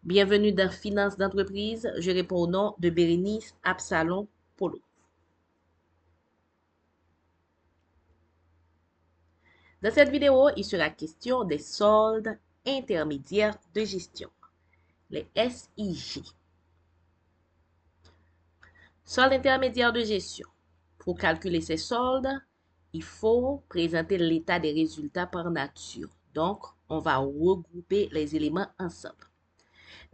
Bienvenue dans Finance d'entreprise. Je réponds au nom de Bérénice Absalom Polo. Dans cette vidéo, il sera question des soldes intermédiaires de gestion, les SIG. Soldes intermédiaires de gestion. Pour calculer ces soldes, il faut présenter l'état des résultats par nature. Donc, on va regrouper les éléments ensemble.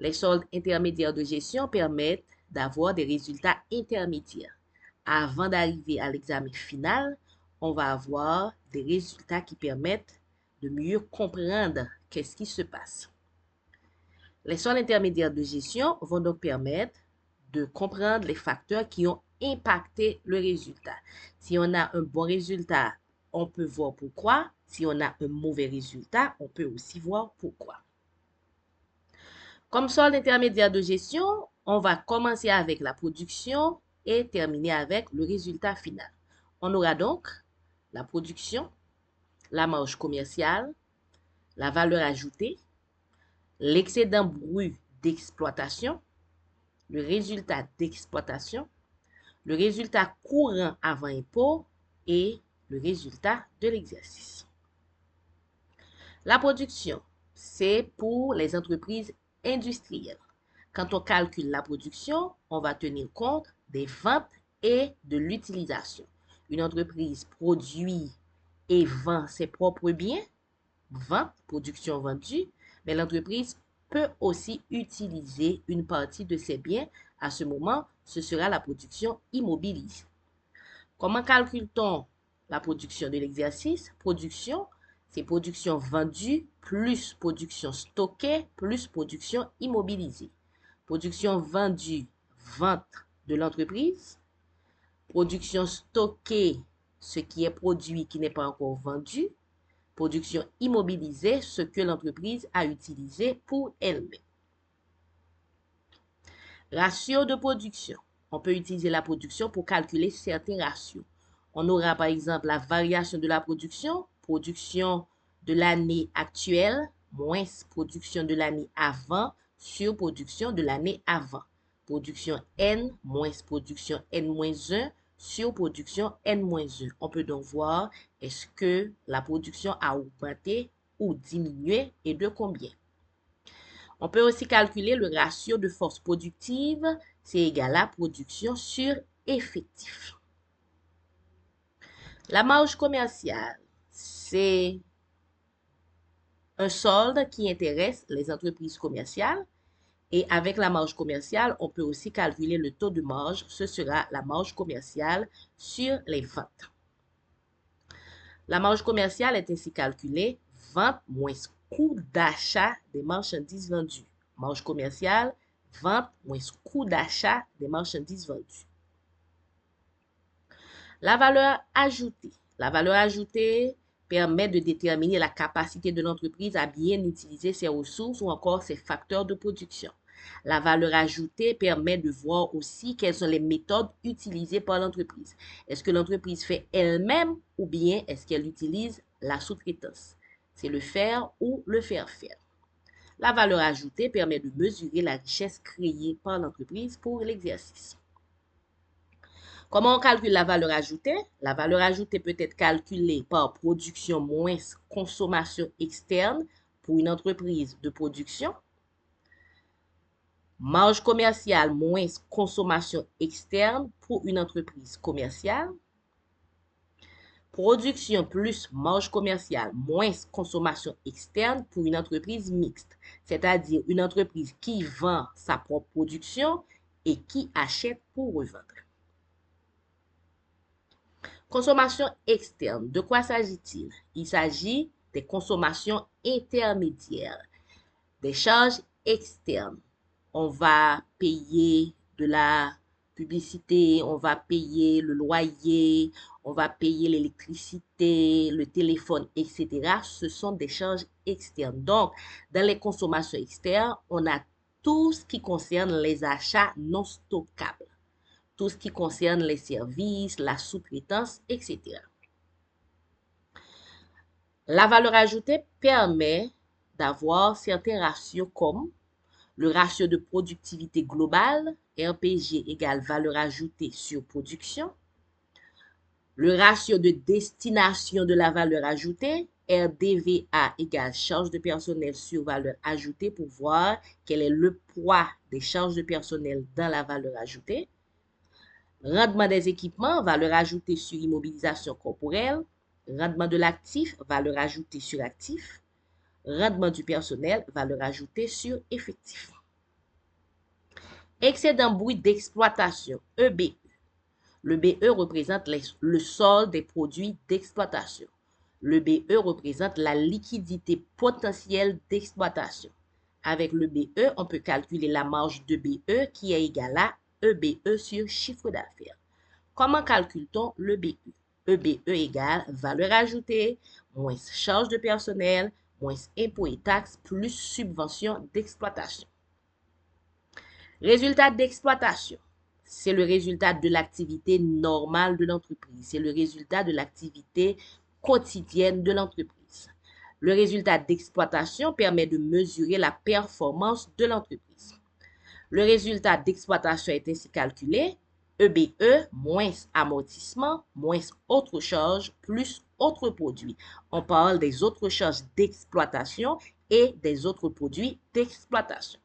Les soldes intermédiaires de gestion permettent d'avoir des résultats intermédiaires. Avant d'arriver à l'examen final, on va avoir des résultats qui permettent de mieux comprendre qu'est-ce qui se passe. Les soldes intermédiaires de gestion vont donc permettre de comprendre les facteurs qui ont impacté le résultat. Si on a un bon résultat, on peut voir pourquoi. Si on a un mauvais résultat, on peut aussi voir pourquoi. Comme solde intermédiaire de gestion, on va commencer avec la production et terminer avec le résultat final. On aura donc la production, la marge commerciale, la valeur ajoutée, l'excédent brut d'exploitation, le résultat d'exploitation, le résultat courant avant impôt et le résultat de l'exercice. La production, c'est pour les entreprises industrielles. Quand on calcule la production, on va tenir compte des ventes et de l'utilisation. Une entreprise produit et vend ses propres biens, vente, production vendue, mais l'entreprise peut aussi utiliser une partie de ses biens. À ce moment, ce sera la production immobilisée. Comment calcule-t-on la production de l'exercice? Production, c'est production vendue plus production stockée plus production immobilisée. Production vendue, vente de l'entreprise. Production stockée, ce qui est produit qui n'est pas encore vendu. Production immobilisée, ce que l'entreprise a utilisé pour elle-même. Ratio de production. On peut utiliser la production pour calculer certains ratios. On aura par exemple la variation de la production de l'année actuelle, moins production de l'année avant, sur production de l'année avant. Production N, moins production N-1, sur production N-1. On peut donc voir est-ce que la production a augmenté ou diminué et de combien. On peut aussi calculer le ratio de force productive, c'est égal à production sur effectif. La marge commerciale, c'est un solde qui intéresse les entreprises commerciales. Et avec la marge commerciale, on peut aussi calculer le taux de marge. Ce sera la marge commerciale sur les ventes. La marge commerciale est ainsi calculée vente moins coût d'achat des marchandises vendues. Marge commerciale, vente moins coût d'achat des marchandises vendues. La valeur ajoutée. La valeur ajoutée permet de déterminer la capacité de l'entreprise à bien utiliser ses ressources ou encore ses facteurs de production. La valeur ajoutée permet de voir aussi quelles sont les méthodes utilisées par l'entreprise. Est-ce que l'entreprise fait elle-même ou bien est-ce qu'elle utilise la sous-traitance? C'est le faire ou le faire faire. La valeur ajoutée permet de mesurer la richesse créée par l'entreprise pour l'exercice. Comment on calcule la valeur ajoutée? La valeur ajoutée peut être calculée par production moins consommation externe pour une entreprise de production. Marge commerciale moins consommation externe pour une entreprise commerciale. Production plus marge commerciale moins consommation externe pour une entreprise mixte, c'est-à-dire une entreprise qui vend sa propre production et qui achète pour revendre. Consommation externe, de quoi s'agit-il? Il s'agit des consommations intermédiaires, des charges externes. On va payer de la publicité, on va payer le loyer, on va payer l'électricité, le téléphone, etc. Ce sont des charges externes. Donc, dans les consommations externes, on a tout ce qui concerne les achats non stockables. Tout ce qui concerne les services, la sous-traitance, etc. La valeur ajoutée permet d'avoir certains ratios comme Le ratio de productivité globale, RPG égale valeur ajoutée sur production. Le ratio de destination de la valeur ajoutée, RDVA égale charge de personnel sur valeur ajoutée pour voir quel est le poids des charges de personnel dans la valeur ajoutée. Rendement des équipements, valeur ajoutée sur immobilisation corporelle. Rendement de l'actif, valeur ajoutée sur actif. Rendement du personnel, valeur ajoutée sur effectif. Excédent brut d'exploitation, EBE. Le BE représente le solde des produits d'exploitation. Le BE représente la liquidité potentielle d'exploitation. Avec le BE, on peut calculer la marge de BE qui est égale à EBE sur chiffre d'affaires. Comment calcule-t-on le BE? EBE égale valeur ajoutée, moins charge de personnel, moins impôts et taxes, plus subvention d'exploitation. Résultat d'exploitation. C'est le résultat de l'activité normale de l'entreprise. C'est le résultat de l'activité quotidienne de l'entreprise. Le résultat d'exploitation permet de mesurer la performance de l'entreprise. Le résultat d'exploitation est ainsi calculé EBE moins amortissement moins autres charges plus autres produits. On parle des autres charges d'exploitation et des autres produits d'exploitation.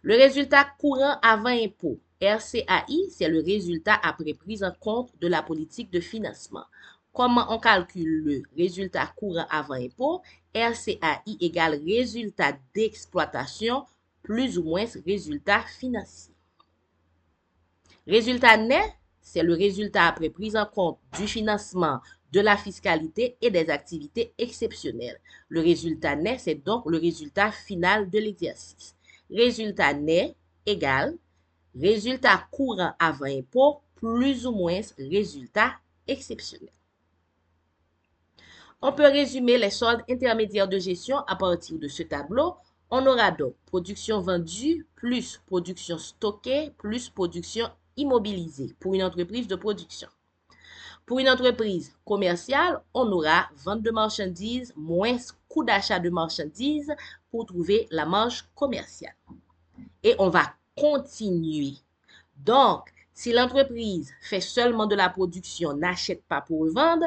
Le résultat courant avant impôt, RCAI, c'est le résultat après prise en compte de la politique de financement. Comment on calcule le résultat courant avant impôt? RCAI égale résultat d'exploitation plus ou moins résultat financier. Résultat net, c'est le résultat après prise en compte du financement, de la fiscalité et des activités exceptionnelles. Le résultat net, c'est donc le résultat final de l'exercice. Résultat net égale résultat courant avant impôt plus ou moins résultat exceptionnel. On peut résumer les soldes intermédiaires de gestion à partir de ce tableau. On aura donc production vendue plus production stockée plus production immobilisée pour une entreprise de production. Pour une entreprise commerciale, on aura vente de marchandises moins coût d'achat de marchandises pour trouver la marge commerciale. Et on va continuer. Donc, si l'entreprise fait seulement de la production, n'achète pas pour revendre,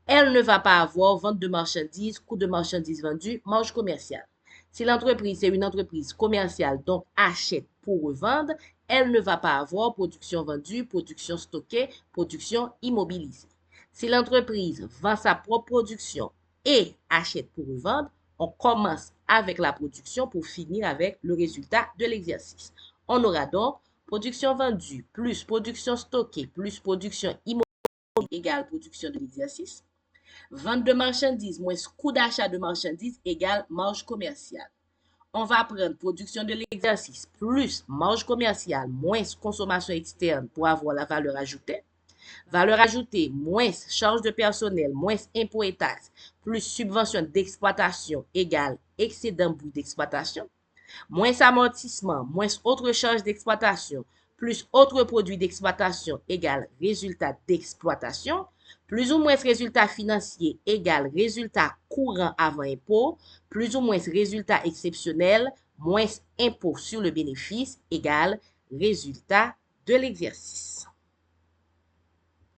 elle ne va pas avoir vente de marchandises, coût de marchandises vendues, marge commerciale. Si l'entreprise est une entreprise commerciale, donc achète pour revendre, elle ne va pas avoir production vendue, production stockée, production immobilisée. Si l'entreprise vend sa propre production et achète pour revendre, on commence avec la production pour finir avec le résultat de l'exercice. On aura donc production vendue plus production stockée plus production immobilisée égale production de l'exercice. Vente de marchandises moins coût d'achat de marchandises égale marge commerciale. On va prendre production de l'exercice plus marge commerciale moins consommation externe pour avoir la valeur ajoutée. Valeur ajoutée moins charge de personnel moins impôts et taxes plus subvention d'exploitation égale excédent brut d'exploitation. Moins amortissement moins autres charges d'exploitation plus autres produits d'exploitation égale résultat d'exploitation. Plus ou moins résultat financier égale résultat courant avant impôt, plus ou moins résultat exceptionnel, moins impôt sur le bénéfice égale résultat de l'exercice.